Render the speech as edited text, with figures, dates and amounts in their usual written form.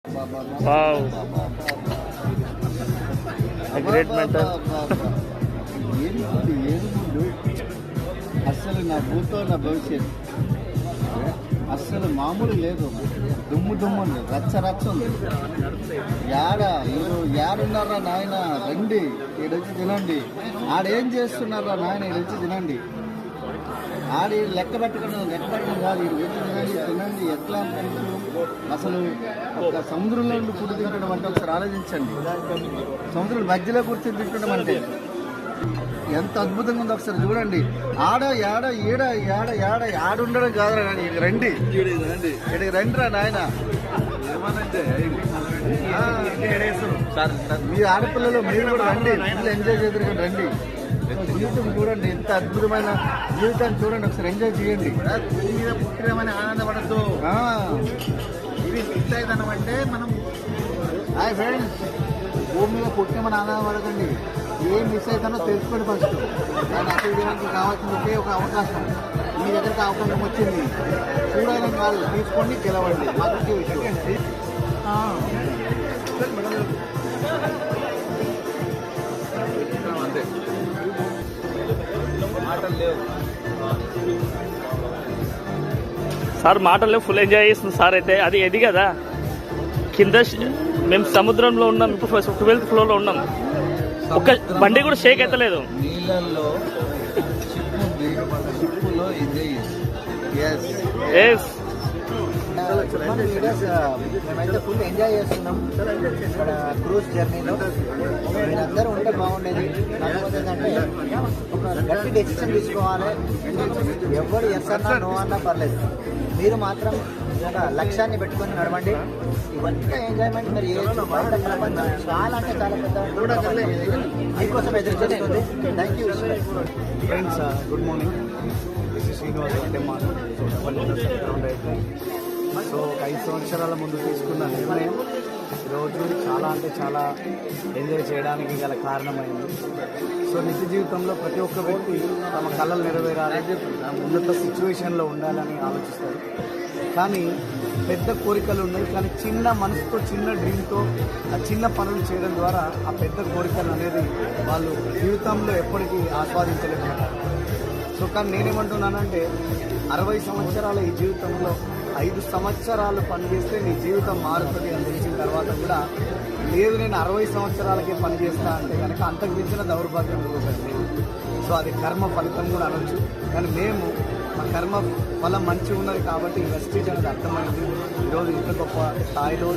Wow great mentor. ఏముండు అస్సలు నా భూతో నా భవిష్యత్ అస్సలు మామూలు లేదు. దుమ్ము ఉంది, రచ్చ ఉంది. ఏడున్నారా నాయన, రండి ఈడొచ్చి తినండి. ఆడేం చేస్తున్నారా నాయన, ఈడొచ్చి తినండి. ఆడి లెక్క పెట్టడం కాదు, ఈడు వచ్చి తినండి. ఎట్లా అసలు ఒక సముద్రంలో ఉండి ఫుడ్ తింటడం అంటే ఒకసారి ఆలోచించండి. సముద్రం మధ్యలో కూర్చొని తింటడం అంటే ఎంత అద్భుతంగా ఉందో ఒకసారి చూడండి. ఆడుండడం కాదురా, రండి ఇక్కడికి రండిరా నాయన. మీ ఆడపిల్లలు మీరు కూడా రండి, పిల్లలు ఎంజాయ్ చేద్దరు కానీ రండి. జీవితం చూడండి, ఎంత అద్భుతమైన జీవితాన్ని చూడండి, ఒకసారి ఎంజాయ్ చేయండి. భూమి మీద పుట్టినామని ఆనందపడద్దు. ఇది మిస్ అవుతాం అంటే మనం హాయ్ ఫ్రెండ్స్, భూమి మీద పుట్టినామని ఆనందపడకండి. ఏం మిస్ అవుతానో తెలుసుకోండి ఫస్ట్. దాన్ని అసలు కావాల్సిన ఒకే ఒక అవకాశం మీ దగ్గరికి అవకాశం వచ్చింది. చూడాలని కాదు, తీసుకోండి, గెలవండి. మాకు విషయం అంతే. మాటలు లేవు సార్, మాటలు ఫుల్ ఎంజాయ్ చేస్తుంది సార్. అయితే అది ఎది కదా కింద, మేము సముద్రంలో ఉన్నాం, ఇప్పుడు 12th ఫ్లోర్లో ఉన్నాం. ఒక బండి కూడా షేక్ అయితే లేదు. నీళ్ళల్లో షిప్పులో ఎంజాయ్ మేమైతే ఫుల్ ఎంజాయ్ చేస్తున్నాం ఇక్కడ క్రూజ్ జర్నీలో. మీరందరూ ఉంటే బాగుండేది. కాకపోతే ఏంటంటే ఒక గట్టి డెసిషన్ తీసుకోవాలి. ఎవరు ఎస్ అన్నా నో అన్నా పర్లేదు, మీరు మాత్రం ఒక లక్ష్యాన్ని పెట్టుకొని నడవండి. ఇవంతా ఎంజాయ్మెంట్ మీరు చేయొచ్చు. బయట ప్రపంచం చాలా అంటే చాలా పెద్ద మీకోసం ఎదురు చేస్తుంది. Thank you friends. Good morning. This is Srinivas Vaddeman. So ఒక 5 సంవత్సరాల ముందు తీసుకున్న నిర్ణయం ఈరోజు చాలా అంటే చాలా ఎంజాయ్ చేయడానికి గల కారణమైంది. సో నిత్య జీవితంలో ప్రతి ఒక్క వ్యక్తి తమ కళలు నెరవేరాలి, ఉన్నత సిచ్యువేషన్లో ఉండాలని ఆలోచిస్తారు. కానీ పెద్ద కోరికలు ఉన్నాయి, కానీ చిన్న మనసుతో, చిన్న డ్రీమ్తో ఆ చిన్న పనులు చేయడం ద్వారా ఆ పెద్ద కోరికలు అనేది వాళ్ళు జీవితంలో ఎప్పటికీ ఆస్వాదించలేకపోతారు. సో కానీ నేనేమంటున్నానంటే 60 సంవత్సరాల ఈ జీవితంలో 5 సంవత్సరాలు పనిచేస్తే నీ జీవితం మారుతుంది అని తెలిసిన తర్వాత కూడా లేదు నేను 60 సంవత్సరాలకే పనిచేస్తా అంటే కనుక అంతకు మించిన దౌర్భాగ్యం లేదు. సో అది కర్మ ఫలితం కూడా అనొచ్చు. కానీ మేము మా కర్మ ఫలం మంచిగా ఉన్నది కాబట్టి వెస్టేజ్ అనేది అర్థమైంది. ఈరోజు ఇంత గొప్ప స్థాయిలో